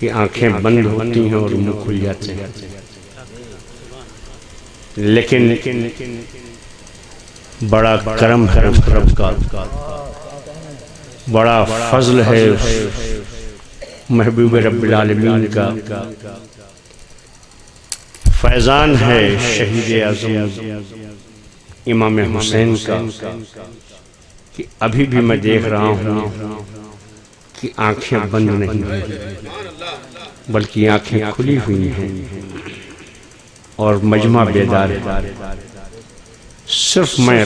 کہ آنکھیں بند ہوتی ہیں اور منہ کھل جاتے ہیں، لیکن بڑا کرم ہے اس رب کا، بڑا فضل ہے اس محبوب رب العالمین کا، فیضان ہے شہید اعظم امام حسین کا کہ ابھی بھی میں دیکھ رہا ہوں کہ آنکھیں بند نہیں ہیں بلکہ آنکھیں کھلی ہوئی ہیں اور مجمع بیدار ہے۔ صرف میں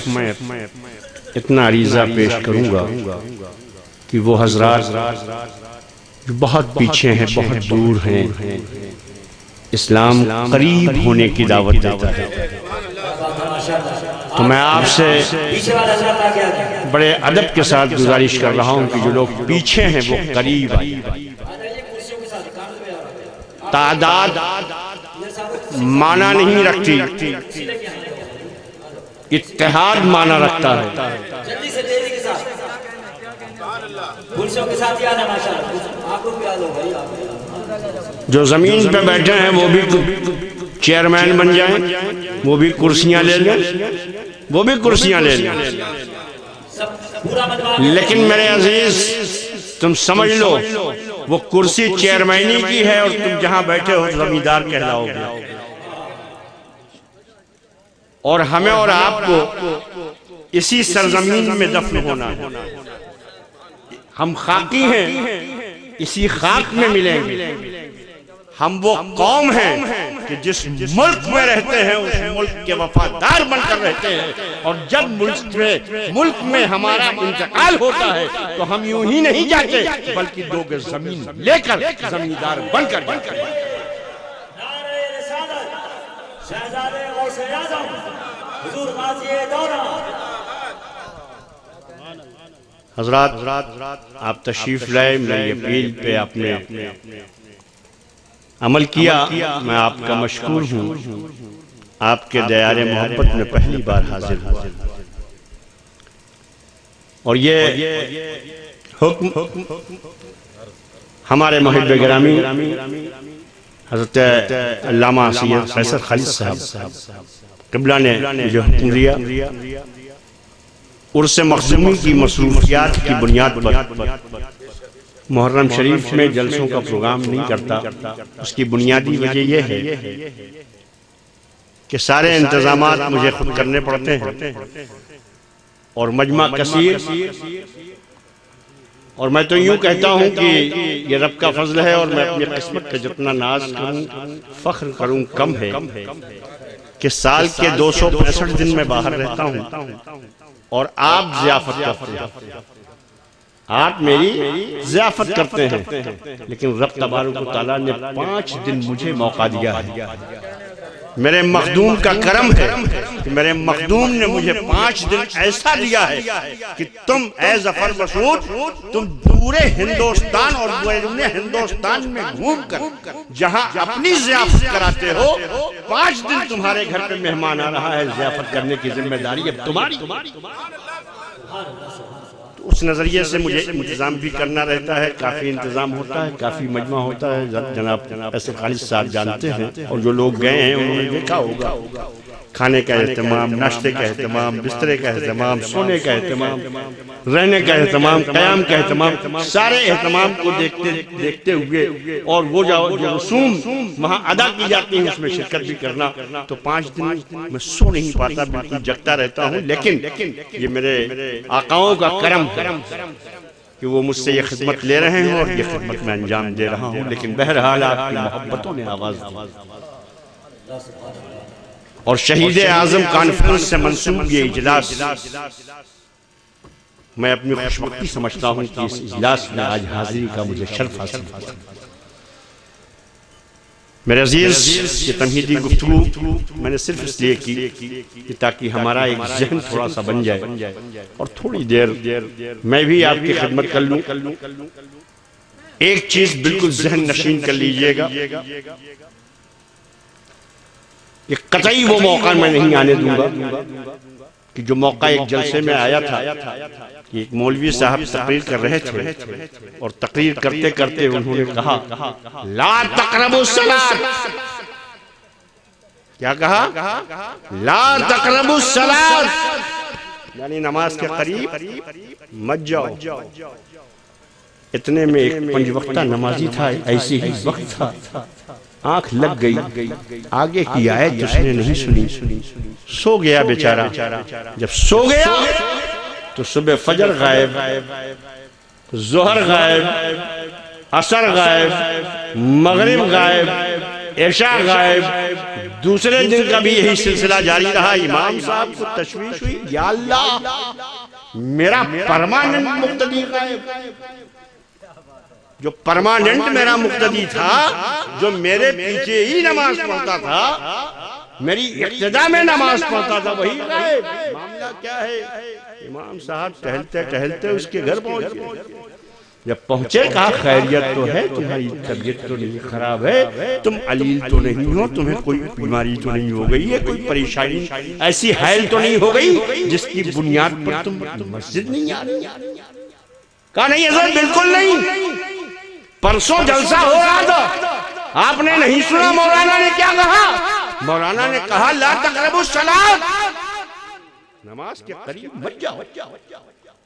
اتنا عریضہ پیش کروں گا کہ وہ حضرات جو بہت پیچھے ہیں، بہت دور ہیں، اسلام قریب ہونے کی دعوت دیتا ہے، تو میں آپ سے بڑے ادب کے ساتھ گزارش کر رہا ہوں کہ جو لوگ پیچھے ہیں وہ قریب آئیں۔ تعداد معنی نہیں رکھتی، اتحاد معنی رکھتا ہے۔ جو زمین پہ بیٹھے ہیں وہ بھی چیئرمین بن جائیں، وہ بھی کرسیاں لے لیں، وہ بھی کرسیاں لے لیں، لیکن میرے عزیز تم سمجھ لو وہ کرسی چیئرمینی کی ہے اور تم جہاں بیٹھے ہو زمیندار کہلاؤ گے، اور ہمیں اور آپ کو اسی سرزمین میں دفن ہونا ہے۔ ہم خاکی ہیں، اسی خاک میں ملیں گے۔ ہم وہ قوم ہیں کہ جس ملک میں رہتے ہیں اس ملک کے وفادار بن کر رہتے ہیں، اور جب ملک میں ہمارا انتقال ہوتا ہے تو ہم یوں ہی نہیں جاتے بلکہ دو گز زمین لے کر زمیندار بن کر جاتے ہیں۔ نعرہ رسالت، شہزادے غوث اعظم حضور غازی دورہ۔ حضرات آپ تشریف لائے، میری اپیل پہ آپ نے عمل کیا، میں آپ کا مشکور ہوں۔ آپ کے دیار محبت میں پہلی بار حاضر ہوا، اور یہ حکم ہمارے محب گرامی حضرت علامہ سید فیصل خالد صاحب قبلہ نے جو حکم دیا، عرس مخزومی کی مصروفیات کی بنیاد پر محرم شریف میں جلسوں کا پروگرام نہیں کرتا۔ اس کی بنیادی وجہ یہ ہے کہ سارے انتظامات مجھے خود کرنے پڑتے ہیں، اور مجمع کثیر، اور میں تو یوں کہتا ہوں کہ یہ رب کا فضل ہے، اور میں اپنی قسمت کا جتنا ناز کروں فخر کروں کم ہے کہ سال کے 265 دن میں باہر رہتا ہوں اور آپ ضیافت کرتے ہیں، آپ میری ضیافت کرتے ہیں، لیکن رب تبارک و تعالیٰ نے 5 دن مجھے موقع دیا ہے۔ میرے مخدوم کا کرم ہے کہ میرے مخدوم نے مجھے 5 دن ایسا دیا ہے کہ تم اے ظفر مسعود، تم پورے ہندوستان اور بیرون ہندوستان میں گھوم کر جہاں اپنی ضیافت کراتے ہو، 5 دن تمہارے گھر پہ مہمان آ رہا ہے، ضیافت کرنے کی ذمہ داری اب تمہاری۔ اس نظریے سے مجھے انتظام بھی کرنا رہتا ہے، کافی انتظام ہوتا ہے، کافی مجمع ہوتا ہے۔ جناب فیصل خالد صاحب جانتے ہیں، اور جو لوگ گئے ہیں انہوں نے دیکھا ہوگا، کھانے کا اہتمام، ناشتے کا اہتمام، بسترے کا اہتمام، سونے کا اہتمام، رہنے کا اہتمام، قیام کا اہتمام، سارے اہتمام کو دیکھتے ہوئے اور وہ جو رسوم وہاں ادا کی جاتی ہیں اس میں شرکت بھی کرنا، تو 5 دن میں سو نہیں پاتا، بالکل جگتا رہتا ہوں۔ لیکن یہ میرے آقاؤں کا کرم ہے کہ وہ مجھ سے یہ خدمت لے رہے ہیں اور یہ خدمت میں انجام دے رہا ہوں، لیکن بہرحال آپ کی محبتوں نے آواز دی، اور شہید اعظم کانفرنس سے منسوب یہ اجلاس میں اپنی خوشبختی سمجھتا ہوں کہ اس اجلاس میں آج حاضری کا مجھے شرف حاصل ہوا۔ میرے عزیز، یہ تمہیدی گفتگو میں نے صرف اس لیے کی کہ تاکہ ہمارا ایک ذہن تھوڑا سا بن جائے اور تھوڑی دیر میں بھی آپ کی خدمت کر لوں۔ ایک چیز بالکل ذہن نشین کر لیجئے گا، کہ قطعی وہ موقع میں نہیں آنے دوں گا کہ جو موقع ایک جلسے میں آیا تھا کہ ایک مولوی صاحب تقریر کر رہے تھے اور تقریر کرتے کرتے انہوں نے کہا لا تقربوا الصلاۃ. کیا کہا؟ لا تقربوا الصلاۃ، یعنی نماز کے قریب مت جاؤ. اتنے میں ایک 5 وقتہ نمازی تھا، ایسے ہی وقت تھا، آنکھ لگ گئی، آگے کی آیت اس نے نہیں سنی، سو گیا بیچارہ. جب سو گیا تو صبح فجر غائب، ظہر غائب، عصر غائب، مغرب غائب، عشاء غائب. دوسرے دن کا بھی یہی سلسلہ جاری رہا. امام صاحب کو تشویش ہوئی، یا اللہ میرا پرماننٹ مقتدی غائب. جو پرماننٹ میرا مقتدی تھا، جو میرے پیچھے ہی نماز پڑھتا تھا، میری اقتداء میں نماز پڑھتا تھا، وہی غائب. معاملہ کیا ہے؟ امام صاحب ٹہلتے ٹہلتے اس کے گھر پہنچ گئے. جب پہنچے کہا خیریت تو ہے، تمہاری طبیعت تو نہیں خراب ہے، تم علیل تو نہیں ہو، تمہیں کوئی بیماری تو نہیں ہو گئی ہے، کوئی پریشانی ایسی حائل تو نہیں ہو گئی جس کی بنیاد پر تم مسجد نہیں آ رہی؟ کہا نہیں حضرت بالکل نہیں، پرسوں جلسہ ہو رہا تھا، آپ نے نہیں سنا مولانا نے کیا کہا؟ مولانا نے کہا لا تقربوا الصلاۃ، نماز کے قریب مت جاؤ.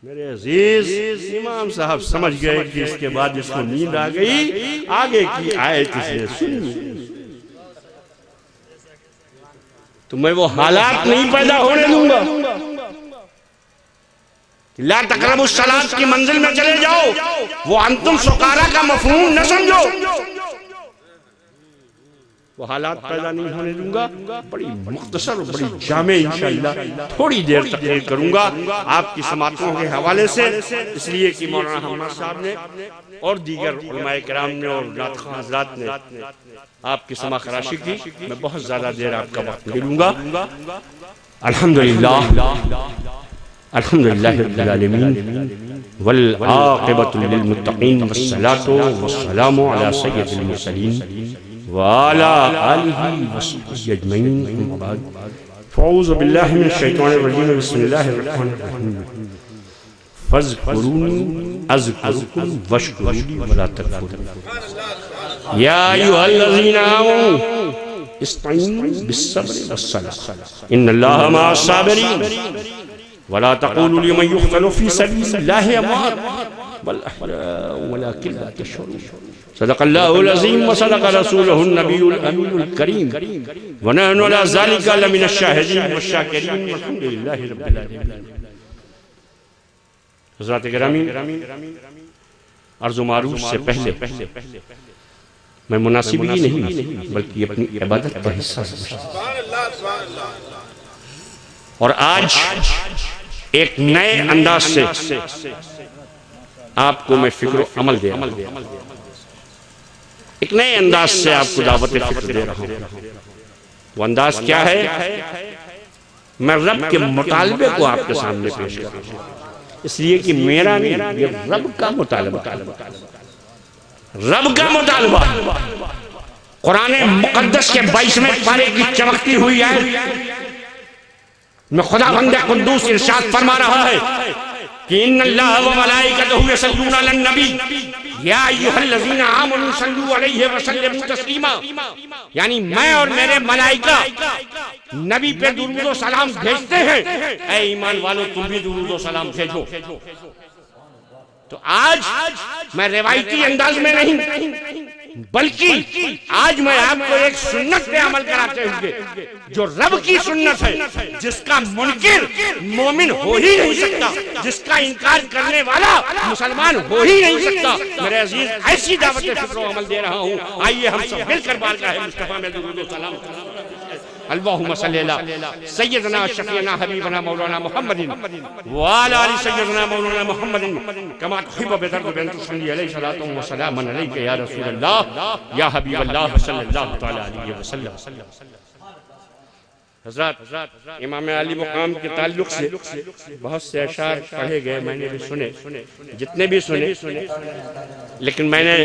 میرے عزیز امام صاحب سمجھ گئے کہ اس کے بعد اس کو نیند آ گئی، آگے کی آیت اس نے سنی. تو میں وہ حالات نہیں پیدا ہونے دوں گا. لا تقربوا الصلاۃ کی منزل میں چلے جاؤ، وہ انتم سکارا کا مفہوم نہ سمجھو. وہ حالات پیدا نہیں ہونے دوں گا. بڑی مختصر اور بڑی جامع انشاءاللہ تھوڑی دیر تقریر کروں گا آپ کی سماعتوں کے حوالے سے، اس لیے کہ مولانا حماد صاحب نے اور دیگر علماء کرام نے اور نعت خواں حضرات نے آپ کی سماع خراشی کی. میں بہت زیادہ دیر آپ کا وقت نہیں لوں گا. الحمدللہ الحمدللہ رب العالمین والعاقبۃ للمتقین والصلاۃ والسلام علی سید المرسلین وعلى آلہ وصحبہ اجمعین. اما بعد فاعوذ باللہ من الشیطان الرجیم، بسم اللہ الرحمن الرحیم. فاذکرونی اذکرکم واشکروا لی ولا تکفرون. یا ایھا الذین آمنوا استعینوا بالصبر والصلاۃ ان اللہ مع الصابرین ولا تقولوا لمن يقتل في سبيل الله اموات بل احياء ولكن لا تشعرون. صدق الله العظيم وصدق رسوله النبي الامين الكريم ونحن على ذلك لمن الشاهدين والشاكرين والحمد لله رب العالمين. حضرات گرامی، عرض و معروف سے پہلے میں مناسب ہی نہیں بلکہ اپنی عبادت کا حصہ سمجھتا ہوں. اور آج ایک نئے انداز سے آپ کو میں فکر و عمل دے رہا ہوں، ایک نئے انداز سے آپ کو دعوت فکر دے رہا ہوں. وہ انداز کیا ہے؟ میں رب کے مطالبے کو آپ کے سامنے پیش کر رہا ہوں، اس لیے کہ میرا نہیں، یہ رب کا مطالبہ. رب کا مطالبہ قرآن مقدس کے 22ویں پارے کی چمکتی ہوئی آیت میں خدا بند قدوس ارشاد فرما رہا ہے کہ ان اللہ و ملائکتہ یصلون علی النبی یا ایھا الذین آمنوا صلوا علیہ وسلموا تسلیما. یعنی میں اور میرے ملائکہ نبی پہ درود و سلام بھیجتے ہیں، اے ایمان والو تم بھی درود و سلام بھیجو. تو آج میں روایتی انداز میں نہیں بلکہ آج میں آپ کو ایک سنت پہ عمل کراتے ہوئے جو رب کی سنت ہے، جس کا منکر مومن ہو ہی نہیں سکتا، جس کا انکار کرنے والا مسلمان ہو ہی نہیں سکتا. میرے عزیز ایسی دعوت فکر و عمل دے رہا ہوں. آئیے ہم سب مل کر بارگاہ مصطفیٰ میں درود و سلام. اللہم صلی علی سیدنا شفیعنا حبیبنا مولانا محمد وعلی آل سیدنا مولانا محمد کما تحب بدرد بین تصلی علیہ صلاۃ و سلام علیک یا رسول اللہ یا حبیب اللہ صلی اللہ تعالی علیہ وسلم. حضرات امام علی مقام کے تعلق سے بہت سے اشعار پڑھے گئے، میں نے بھی سنے، جتنے بھی سنے، لیکن میں نے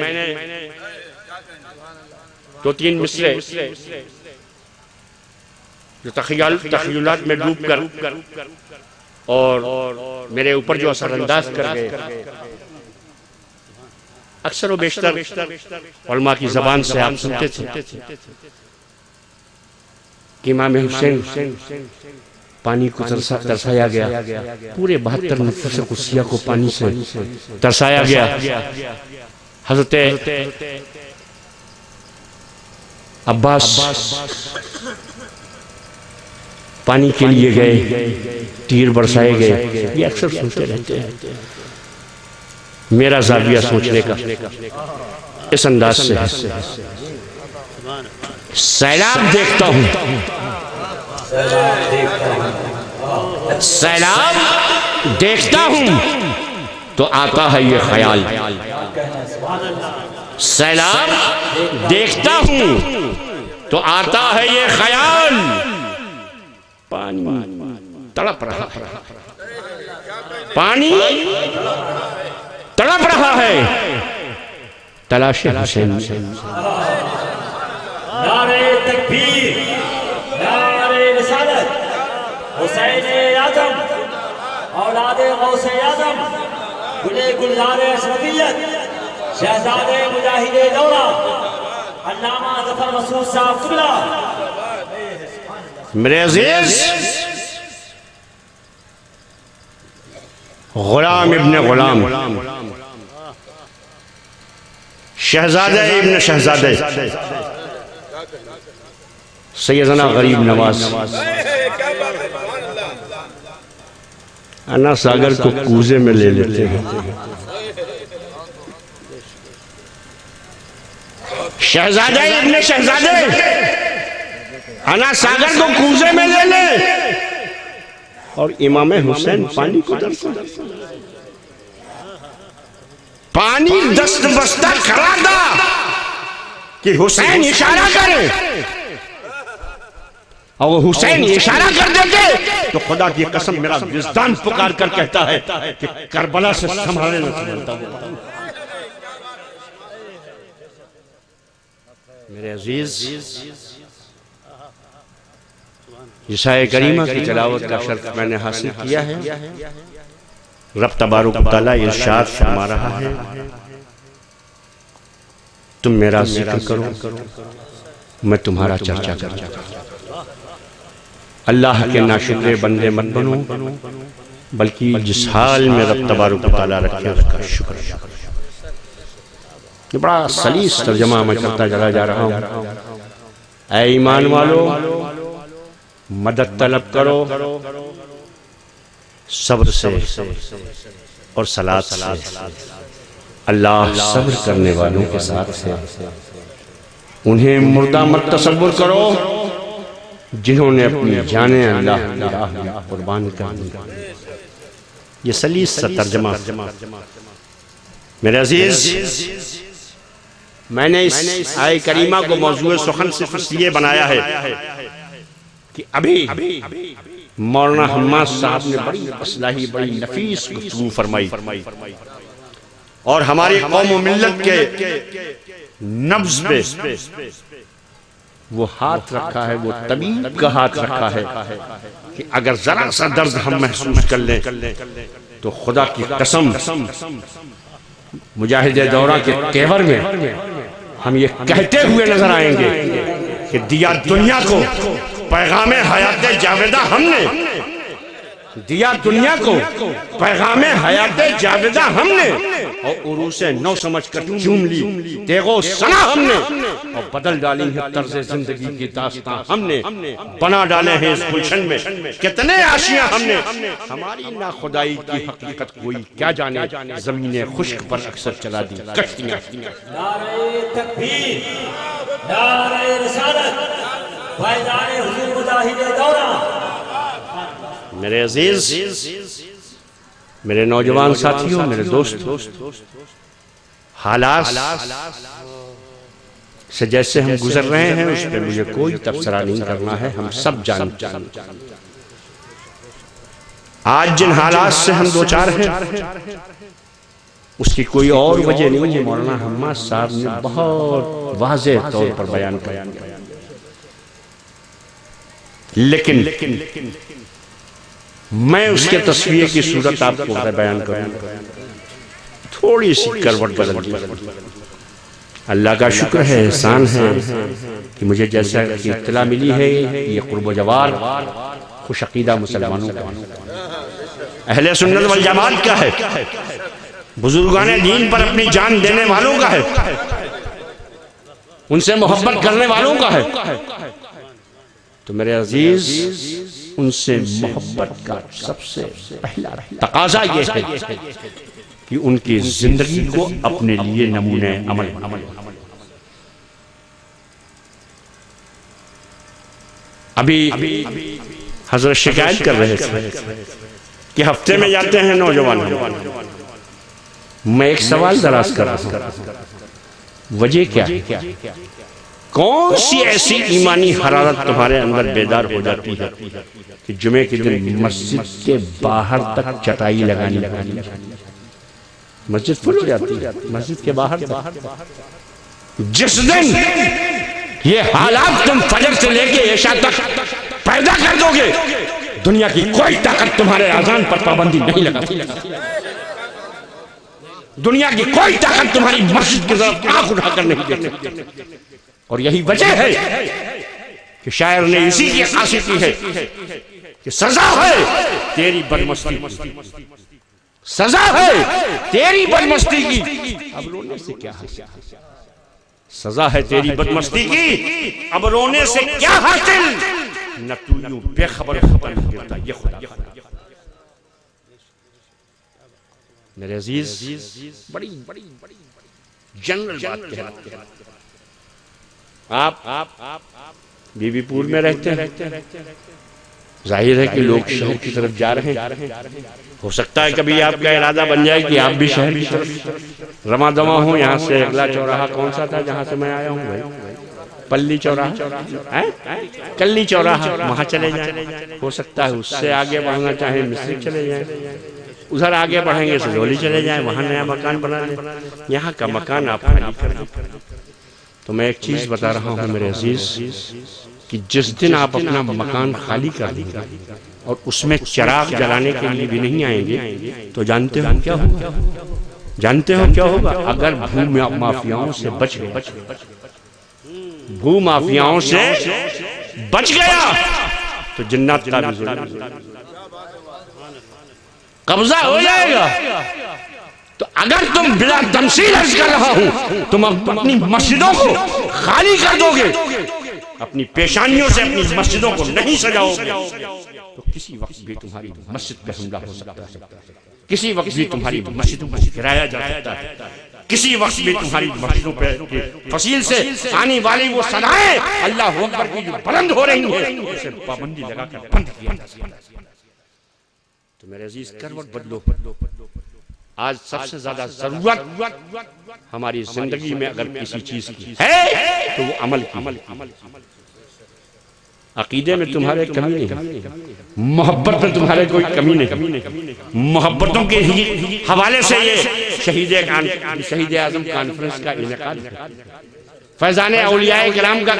2-3 مصرے جو تخیلات میں ڈوب کر اور میرے اوپر جو اثر انداز کر گئے، اکثر و بیشتر علماء کی زبان سے آپ سنتے تھے کہ امام حسین پانی کو ترسایا گیا، پورے 72 نفوس قدسیہ کو پانی سے ترسایا گیا۔ حضرت عباس پانی کے لیے گئے، تیر برسائے گئے، یہ اکثر سنتے رہتے ہیں۔ میرا زاویہ سوچنے کا اس انداز سے سیلاب دیکھتا ہوں، سیلاب دیکھتا ہوں تو آتا ہے یہ خیال، سیلاب دیکھتا ہوں تو آتا ہے یہ خیال، پانی تڑپ رہا ہے، پانی تڑپ رہا ہے، تلاش حسین۔ نعرہ تکبیر، نعرہ رسالت، حسین اعظم اولاد غوث اعظم، گلے گلزار اشرفیت، شہزاد مجاہد دورہ، علامہ ظفر مسعود صاحب قبلہ۔ میرے عزیز، غلام ابن غلام، شہزادہ ابن شہزادہ، سیدنا غریب نواز انا ساگر کو کوزے میں لے لیتے ہیں۔ شہزادہ ابن شہزادہ انا ساگر کو کوزے میں لے لے، اور امام حسین پانی کو درسا، پانی دست بستہ کھڑا تھا کہ حسین اشارہ کرے، اور وہ حسین اشارہ کر دیتے تو خدا کی قسم میرا وجدان پکار کر کہتا ہے کہ کربلا سے سنبھالے نہ سنبھالتا ہوں۔ میرے عزیز، عیسیٰ کریمہ کی تلاوت کا شرف میں نے حاصل کیا ہے۔ رب تبارک و تعالیٰ ارشاد فرما رہا ہے، تم میرا ذکر کرو، میں تمہارا چرچا کروں۔ اللہ کے ناشکرے بندے مت بنو، بلکہ جس حال میں رب تبارک و تعالیٰ رکھے اس کا شکر۔ یہ بڑا سلیس ترجمہ میں کرتا چلا جا رہا ہوں۔ اے ایمان والو، مدد طلب کرو صبر سے اور صلاۃ سے، اللہ صبر کرنے والوں کے ساتھ ہے۔ انہیں مردہ مت تصور کرو جنہوں نے اپنی جانیں اللہ کی راہ میں قربان کر دی۔ یہ سلیس سا ترجمہ میرے عزیز، میں نے اس آیہ کریمہ کو موضوع سخن صرف اس لیے بنایا ہے کہ ابھی مولانا حماد صاحب نے بڑی اصلاحی، بڑی نفیس گفتگو فرمائی، اور ہماری قوم و ملت کے نبض پہ وہ ہاتھ رکھا ہے، وہ طبیب کا ہاتھ رکھا ہے کہ اگر ذرا سا درد ہم محسوس کر لیں تو خدا کی قسم مجاہد دورہ کے تیور میں ہم یہ کہتے ہوئے نظر آئیں گے کہ دیا دنیا کو پیغام حیات جاویدہ ہم نے، دیا دنیا کو پیغام حیات جاویدہ ہم نے، اور عروس نو سمجھ کر چوم لی تیغو سنا ہم نے، اور بدل ڈالی ہے طرز زندگی کی داستان ہم نے، بنا ڈالے ہیں اس گلشن میں کتنے آشیاں ہم نے، ہماری ناخدائی کی حقیقت کوئی کیا جانے، زمین خشک پر اکثر چلا دی کشتیاں۔ نعرہ تکبیر، نعرہ رسالت، فائدان حضور مجاہد دورہ۔ میرے عزیز، میرے نوجوان ساتھیوں، میرے دوست، حالات سے جیسے ہم گزر رہے ہیں اس پہ مجھے کوئی تبصرہ نہیں کرنا ہے، ہم سب جانتے ہیں۔ آج جن حالات سے ہم دوچار ہیں اس کی کوئی اور وجہ نہیں ہے، مولانا حماد صاحب نے بہت واضح طور پر بیان کیا۔ لیکن میں اس کے تصویر کی صورت آپ کو بیان کروں، تھوڑی سی کروٹ بدل دی۔ اللہ کا شکر ہے، احسان ہے کہ مجھے جیسا کہ اطلاع ملی ہے یہ قرب و جوار خوش عقیدہ مسلمانوں کا، اہل سنت والجماعت کا ہے، بزرگان دین پر اپنی جان دینے والوں کا ہے، ان سے محبت کرنے والوں کا ہے۔ تو میرے عزیز، ان سے محبت کا سب سے پہلا تقاضا یہ ہے کہ ان کی زندگی کو اپنے لیے نمونہ عمل۔ ابھی حضرت شکایت کر رہے تھے کہ ہفتے میں جاتے ہیں نوجوان، میں ایک سوال دراز کر رہا ہوں، وجہ کیا ہے؟ کون سی ایسی ایمانی حرارت تمہارے اندر بیدار ہو جاتی ہے کہ جمعے کے دن مسجد کے باہر تک چٹائی لگانی لگانی، مسجد فل ہو جاتی ہے، مسجد کے باہر تک۔ جس دن یہ حالات تم فجر سے لے کے عشاء تک پیدا کر دو گے، دنیا کی کوئی طاقت تمہارے اذان پر پابندی نہیں لگا سکتی، دنیا کی کوئی طاقت تمہاری مسجد کی طرف آنکھ اٹھا کر نہیں دے سکتی۔ اور یہی وجہ ہے کہ شاعر نے اسی کی خاصیت کی ہے کہ سزا ہے تیری بدمستی کی، سزا ہے تیری بدمستی کی، اب رونے سے کیا حاصل؟ سزا ہے تیری بدمستی کی، اب رونے سے کیا حاصل؟ نہ تو یوں بے خبر ختم کرتا، یہ خدا۔ میرے عزیز، بڑی جنرل بات کہہ رہا ہوں، آپ بی بی پور میں رہتے ہیں، ظاہر ہے کہ لوگ شہر کی طرف جا رہے ہیں، ہو سکتا ہے کبھی آپ کا ارادہ بن جائے کہ آپ بھی شہر کی طرف رواں دواں ہوں۔ یہاں سے اگلا چوراہا کون سا تھا جہاں سے میں آیا ہوں بھائی؟ پلی چوراہا، کلی چوراہا، وہاں چلے جائیں۔ ہو سکتا ہے اس سے آگے بڑھنا چاہیں مصری چلے جائیں، ادھر آگے بڑھیں گے سجولی چلے جائیں، وہاں نیا مکان بنا لیں، یہاں کا مکان آپ خالی کر دیں۔ تو میں ایک چیز بتا رہا ہوں میرے عزیز کہ جس دن آپ اپنا مکان خالی کر دیں گے اور اس میں چراغ جلانے کے لیے بھی نہیں آئیں گے تو جانتے ہو کیا ہوگا؟ جانتے ہو کیا ہوگا؟ اگر بھو مافیاؤں سے بچ گیا، بھو مافیاؤں سے بچ گیا تو جنات کا بھی قبضہ ہو جائے گا۔ تو اگر تم بلا تمثیل عرض کر رہا ہوں تم اپنی مسجدوں کو خالی کر دو گے، اپنی پیشانیوں سے اپنی مسجدوں کو نہیں سجاؤ گے، تو کسی وقت بھی تمہاری مسجد پہ حملہ ہو سکتا ہے، کسی وقت بھی تمہاری مسجدوں کو گرایا جا سکتا ہے، کسی وقت بھی تمہاری مسجدوں پہ فصیل سے آنے والی وہ صدائیں اللہ اکبر کی جو بلند ہو رہی ہیں اسے پابندی لگا کر بند کیا جا سکتا ہے۔ تو میرے عزیز، کروٹ بدلو۔ آج سب سے زیادہ ضرورت ہماری زندگی میں اگر کسی چیز کی ہے تو وہ عمل کی۔ عقیدے میں تمہارے کمی نہیں، محبت میں تمہارے کوئی کمی نہیں۔ محبتوں کے حوالے سے یہ شہید اعظم کانفرنس کا انعقاد ہے، فیضان اولیاء کرام کا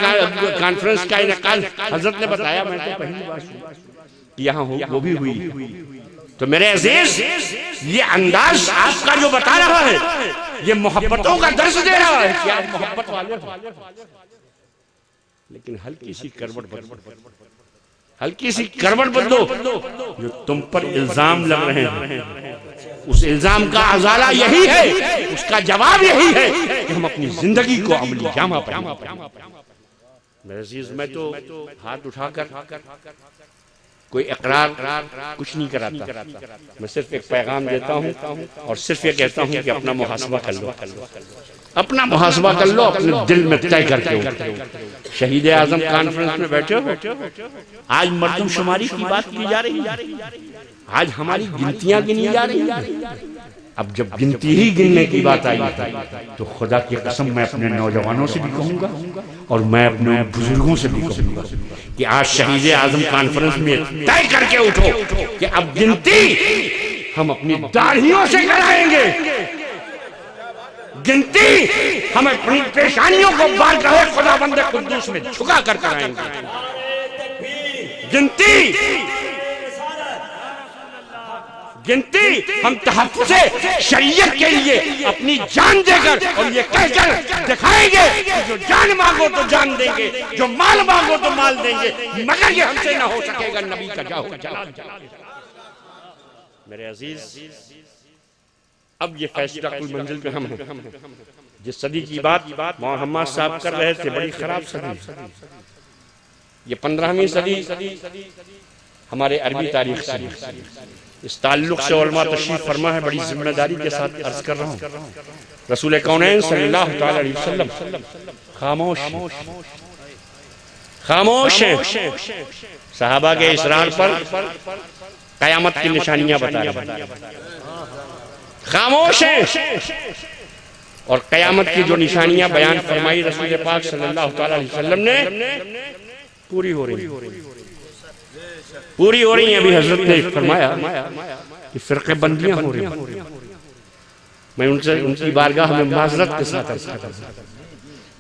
کانفرنس کا انعقاد حضرت نے بتایا، میں تو پہلی بار یہاں وہ بھی ہوئی۔ تو میرے عزیز، یہ انداز آپ کا جو بتا رہا ہے یہ محبتوں کا درس دے رہا ہے کہ آپ محبت والے ہو، لیکن ہلکی سی کروٹ بدلو۔ جو تم پر الزام لگ رہے ہیں اس الزام کا ازالہ یہی ہے، اس کا جواب یہی ہے کہ ہم اپنی زندگی کو عملی جامہ پہنائیں۔ میرے عزیز، میں تو ہاتھ اٹھا کر کوئی اقرار کچھ نہیں کراتا، میں صرف ایک پیغام دیتا ہوں اور صرف یہ کہتا ہوں کہ اپنا محاسبہ کر لو، اپنا محاسبہ کر لو، اپنے دل میں طے کر کے اٹھو۔ شہید اعظم کانفرنس میں بیٹھے ہو، آج مردم شماری کی بات کی جا رہی ہے، آج ہماری گنتیاں گنی جا رہی ہیں۔ اب جب گنتی ہی گننے کی بات آئی تو خدا کی قسم میں اپنے نوجوانوں سے بھی کہوں گا اور میں اپنے بزرگوں سے بھی کہوں گا کہ آج شہید اعظم کانفرنس میں طے کر کے اٹھو کہ اب گنتی ہم اپنی داڑھیوں سے کرائیں گے، گنتی ہم اپنی پیشانیوں کو بارگاہ خداوند قدوس میں جھکا کر کرائیں گے۔ گنتی ہم تحفظ شریعت کے لیے اپنی جان دے کر اور یہ کہہ کر دکھائیں گے کہ جو جان مانگو تو جان دیں گے، جو مال مانگو تو مال دیں گے، مگر یہ ہم سے نہ ہو سکے گا نبی کا جاؤ جلال۔ میرے عزیز، اب یہ فیصلہ کل منزل پہ ہم ہیں۔ جس صدی کی بات مولانا حماد صاحب کر رہے تھے، بڑی خراب صدی، یہ 15ویں صدی ہمارے عربی تاریخ سے، اس تعلق سے علماء تشریف فرما ہے، بڑی ذمہ داری کے ساتھ عرض کر رہا ہوں۔ رسول کونین صلی اللہ تعالی علیہ وسلم خاموش ہیں، صحابہ کے اسرار پر قیامت کی نشانیاں بتا رہے ہیں، خاموش ہیں، اور قیامت کی جو نشانیاں بیان فرمائی رسول پاک صلی اللہ تعالی علیہ وسلم نے، پوری ہو رہی ہیں۔ ابھی حضرت نے فرمایا کہ فرقے بندیاں ہو رہی ہیں، میں ان کی بارگاہ میں معذرت کے ساتھ عرض کرتا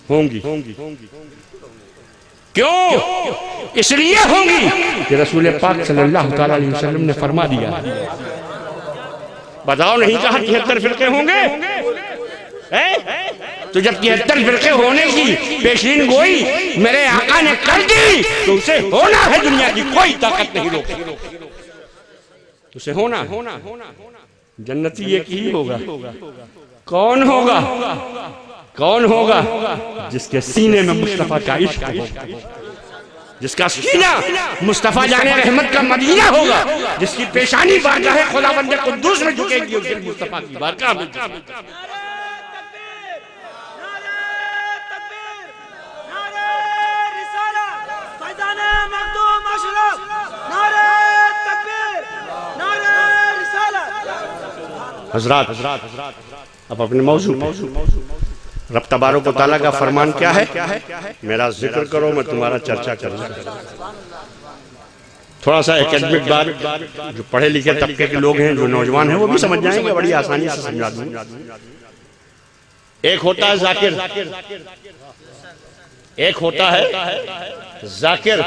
ہوں گی۔ کیوں؟ اس لیے ہوں گی کہ رسول پاک صلی اللہ تعالی علیہ وسلم نے فرما دیا۔ بتاؤ، نہیں کہا 73 فرقے ہوں گے؟ تو جب 73 فرقے ہونے کی پیشین گوئی میرے آقا نے کر دی تو اسے ہونا ہے، دنیا کی کوئی طاقت نہیں روکے، اسے ہونا۔ جنتی ایک ہی ہوگا، کون ہوگا؟ کون ہوگا؟ جس کے سینے میں مصطفیٰ کا عشق ہوگا، جس کا سینہ مصطفیٰ جان رحمت کا مدینہ ہوگا، جس کی پیشانی بارگاہ خداوند قدوس میں جھکے گی، اور پھر مصطفیٰ کی بارگاہ میں جھکے گی۔ حضرات، اب اپنے موضوع رب تبارک و تعالیٰ کا فرمان کیا ہے؟ میرا ذکر کرو، میں تمہارا چرچا کروں۔ تھوڑا سا اکیڈمک بات، جو پڑھے لکھے طبقے کے لوگ ہیں، جو نوجوان ہیں، وہ بھی سمجھ جائیں گے، بڑی آسانی سے سمجھا دوں۔ ایک ہوتا ہے ذاکر، ایک ہوتا ہے ذاکر،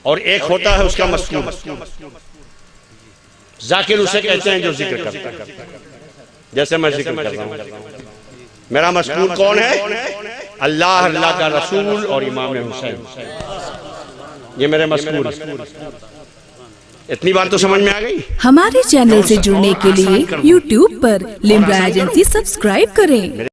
اور ایک ہوتا ہے اس کا مذکور۔ ذاکر اسے کہتے ہیں جو ذکر کرتا ہے، جیسے میں ذکر کر رہا ہوں۔ میرا مذکور کون ہے؟ اللہ، اللہ کا رسول اور امام حسین، یہ میرے مذکور ہیں۔ اتنی بات تو سمجھ میں آ گئی؟ ہمارے چینل سے جڑنے کے لیے YouTube پر لمرا ایجنسی سبسکرائب کریں۔